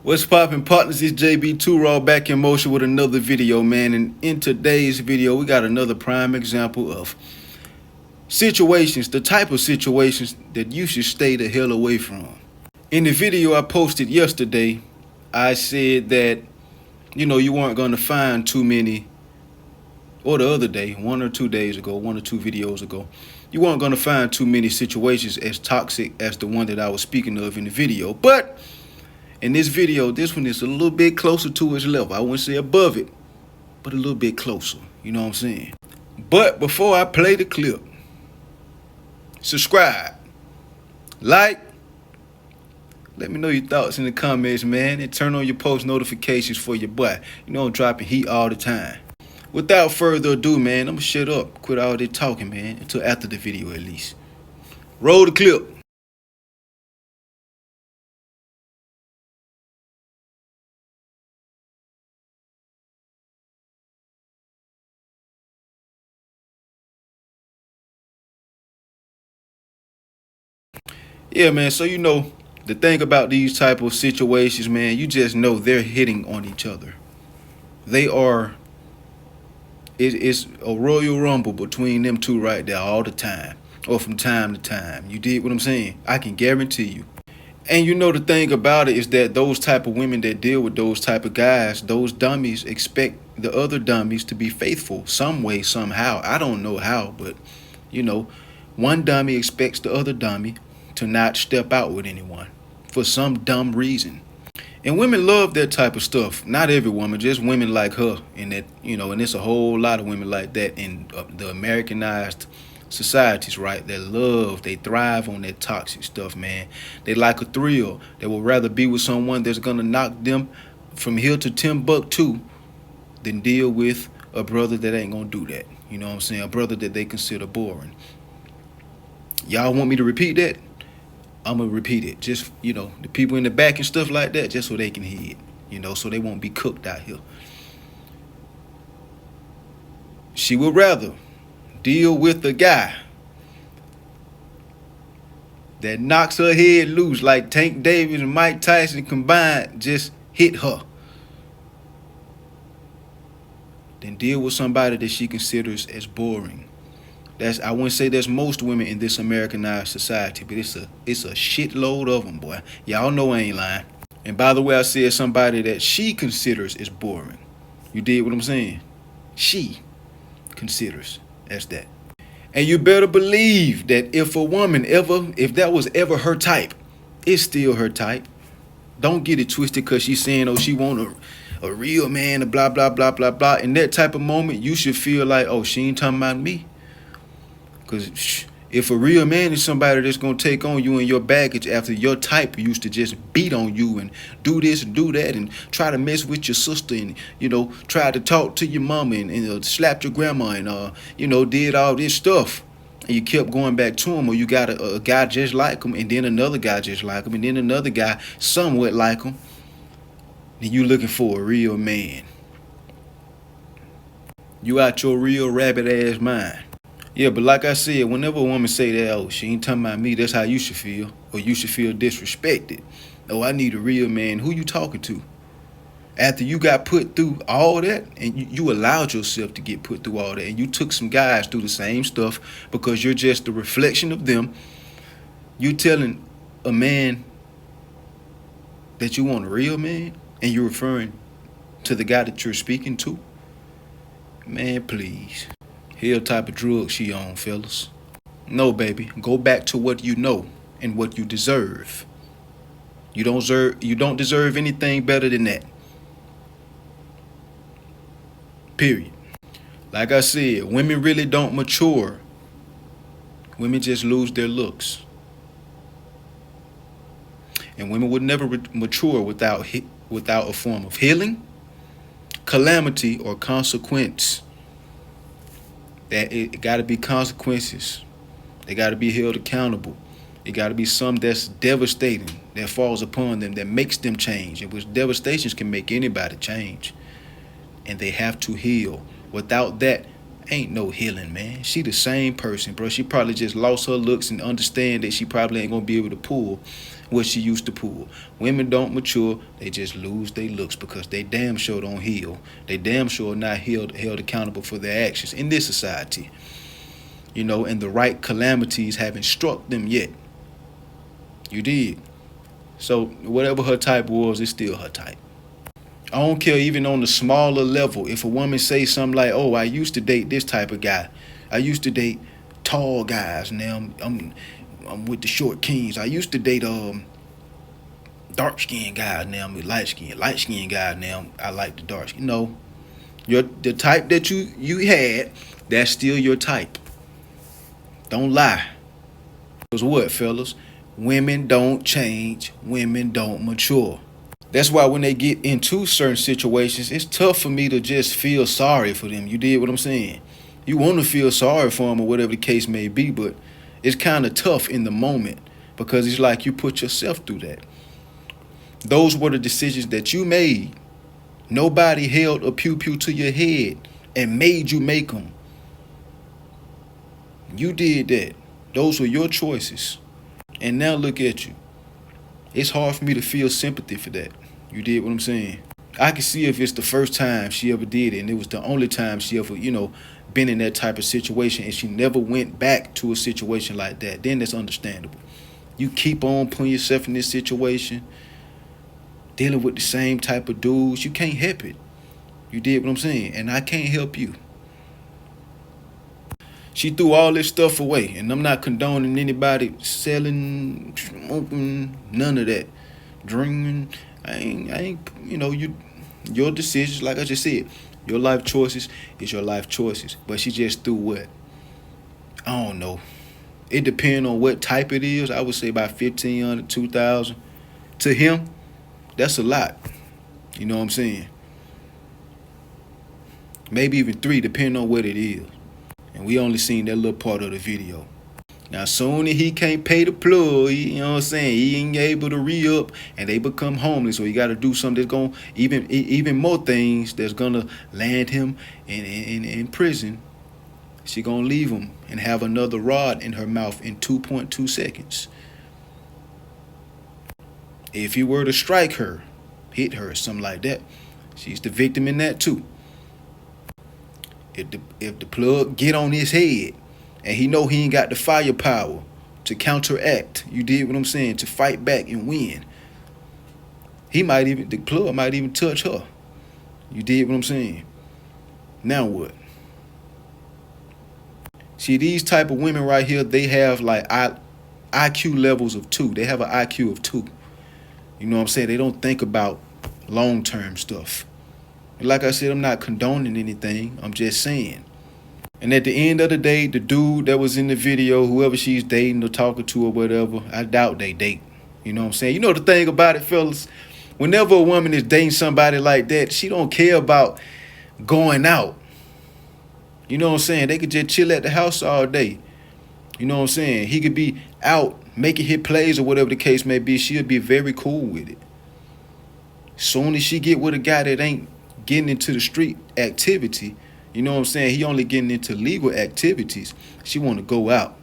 What's poppin', partners? It's JB2 Raw back in motion with another video, man. And in today's video, we got another prime example of situations, the type of situations that you should stay the hell away from. In the video I posted yesterday, I said that, you weren't going to find too many, or the other day, 1 or 2 days ago, 1 or 2 videos ago, you weren't going to find too many situations as toxic as the one that I was speaking of in the video. But in this video, this one is a little bit closer to its level. I wouldn't say above it, but a little bit closer. You know what I'm saying? But before I play the clip, subscribe, like, let me know your thoughts in the comments, man, and turn on your post notifications for your boy. I'm dropping heat all the time. Without further ado, man, I'm gonna shut up, quit all this talking, man, until after the video at least. Roll the clip. Yeah, man, so the thing about these type of situations, man, you just know they're hitting on each other. They are, it's a royal rumble between them two right there all the time, or from time to time. You dig what I'm saying? I can guarantee you. And the thing about it is that those type of women that deal with those type of guys, those dummies expect the other dummies to be faithful some way, somehow. I don't know how, but, one dummy expects the other dummy to not step out with anyone for some dumb reason. And women love that type of stuff. Not every woman, just women like her. And that, and there's a whole lot of women like that in the Americanized societies, right? They thrive on that toxic stuff, man. They like a thrill. They would rather be with someone that's gonna knock them from here to Timbuktu than deal with a brother that ain't gonna do that. You know what I'm saying? A brother that they consider boring. Y'all want me to repeat that? I'm gonna repeat it. Just, the people in the back and stuff like that, just so they can hear it, so they won't be cooked out here. She would rather deal with a guy that knocks her head loose like Tank Davis and Mike Tyson combined just hit her than deal with somebody that she considers as boring. I wouldn't say that's most women in this Americanized society, but it's a shitload of them, boy. Y'all know I ain't lying. And by the way, I said somebody that she considers is boring. You did what I'm saying? She considers as that. And you better believe that if a woman if that was ever her type, it's still her type. Don't get it twisted because she's saying, she want a real man, and blah, blah, blah, blah, blah. In that type of moment, you should feel like, she ain't talking about me. Because if a real man is somebody that's going to take on you and your baggage after your type used to just beat on you and do this and do that and try to mess with your sister and, try to talk to your mama and slap your grandma and, did all this stuff. And you kept going back to him, or you got a guy just like him and then another guy just like him and then another guy somewhat like him. Then you looking for a real man. You out your real rabbit-ass mind. Yeah, but like I said, whenever a woman say that, she ain't talking about me, that's how you should feel. Or you should feel disrespected. I need a real man. Who you talking to? After you got put through all that, and you allowed yourself to get put through all that, and you took some guys through the same stuff because you're just a reflection of them, you telling a man that you want a real man, and you're referring to the guy that you're speaking to? Man, please. Hell type of drug she on, fellas. No, baby. Go back to what you know and what you deserve. You don't deserve anything better than that. Period. Like I said, women really don't mature. Women just lose their looks. And women would never mature without a form of healing, calamity, or consequence. That it got to be consequences. They got to be held accountable. It got to be something that's devastating that falls upon them, that makes them change. And which devastations can make anybody change. And they have to heal. Without that, ain't no healing, man. She the same person, bro. She probably just lost her looks and understand that she probably ain't going to be able to pull what she used to pull. Women don't mature, they just lose their looks because they damn sure don't heal. They damn sure are not held accountable for their actions in this society. And the right calamities haven't struck them yet. You did. So whatever her type was, it's still her type. I don't care even on the smaller level. If a woman say something like, "Oh, I used to date this type of guy. I used to date tall guys. Now I'm with the short kings. I used to date dark skinned guys. Now I'm with light skinned guys. Now I like the dark skin." No, the type that you had, that's still your type. Don't lie. Because what, fellas? Women don't change. Women don't mature. That's why when they get into certain situations, it's tough for me to just feel sorry for them. You did what I'm saying? You want to feel sorry for them or whatever the case may be, but it's kind of tough in the moment because it's like you put yourself through that. Those were the decisions that you made. Nobody held a pew-pew to your head and made you make them. You did that. Those were your choices. And now look at you. It's hard for me to feel sympathy for that. You did what I'm saying? I can see if it's the first time she ever did it and it was the only time she ever, been in that type of situation and she never went back to a situation like that. Then that's understandable. You keep on putting yourself in this situation, dealing with the same type of dudes. You can't help it. You did what I'm saying? And I can't help you. She threw all this stuff away, and I'm not condoning anybody selling, smoking, none of that. Drinking, I ain't, your decisions, like I just said, your life choices is your life choices. But she just threw what? I don't know. It depends on what type it is. I would say about 1,500, 2,000. To him, that's a lot. You know what I'm saying? Maybe even 3, depending on what it is. And we only seen that little part of the video. Now, soon as he can't pay the plug, you know what I'm saying, he ain't able to re-up and they become homeless. So he got to do something that's going to, even more things that's going to land him in prison. She going to leave him and have another rod in her mouth in 2.2 seconds. If he were to strike her, hit her, something like that, she's the victim in that too. If the plug get on his head and he know he ain't got the firepower to counteract, you did what I'm saying, to fight back and win, the plug might even touch her. You did what I'm saying? Now what? See, these type of women right here, they have like IQ levels of 2. They have an IQ of 2. You know what I'm saying? They don't think about long-term stuff. Like I said, I'm not condoning anything. I'm just saying. And at the end of the day, the dude that was in the video, whoever she's dating or talking to or whatever, I doubt they date. You know what I'm saying? You know the thing about it, fellas? Whenever a woman is dating somebody like that, she don't care about going out. You know what I'm saying? They could just chill at the house all day. You know what I'm saying? He could be out making hit plays or whatever the case may be. She'll be very cool with it. Soon as she get with a guy that ain't getting into the street activity, you know what I'm saying, he only getting into legal activities, she want to go out.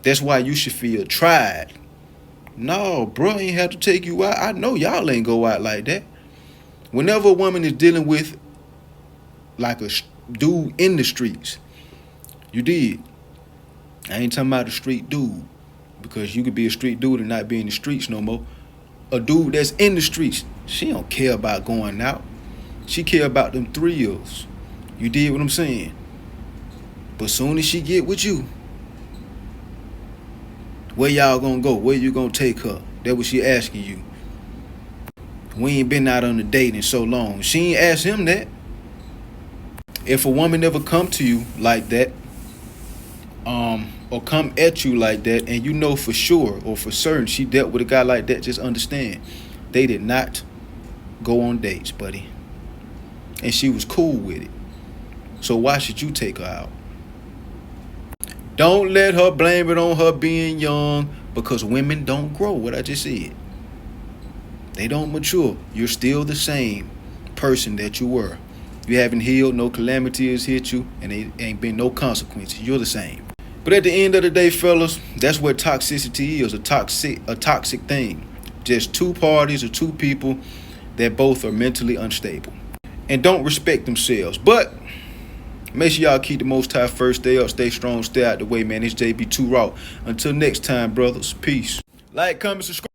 That's why you should feel tried. No, bro, I ain't have to take you out. I know y'all ain't go out like that. Whenever a woman is dealing with like a dude in the streets, you did. I ain't talking about a street dude, because you could be a street dude and not be in the streets no more. A dude that's in the streets, she don't care about going out. She care about them thrills. You did what I'm saying? But soon as she get with you, where y'all gonna go? Where you gonna take her? That what she asking you. We ain't been out on a date in so long. She ain't asked him that. If a woman ever come to you like that, or come at you like that, and you know for sure or for certain she dealt with a guy like that, just understand, they did not go on dates, buddy. And she was cool with it. So why should you take her out? Don't let her blame it on her being young, because women don't grow, what I just said. They don't mature. You're still the same person that you were. You haven't healed, no calamity has hit you, and there ain't been no consequences. You're the same. But at the end of the day, fellas, that's what toxicity is, a toxic thing. Just two parties or two people that both are mentally unstable and don't respect themselves. But make sure y'all keep the Most High first. Stay up, stay strong, stay out the way, man. It's JB2 Raw. Until next time, brothers. Peace. Like, comment, subscribe.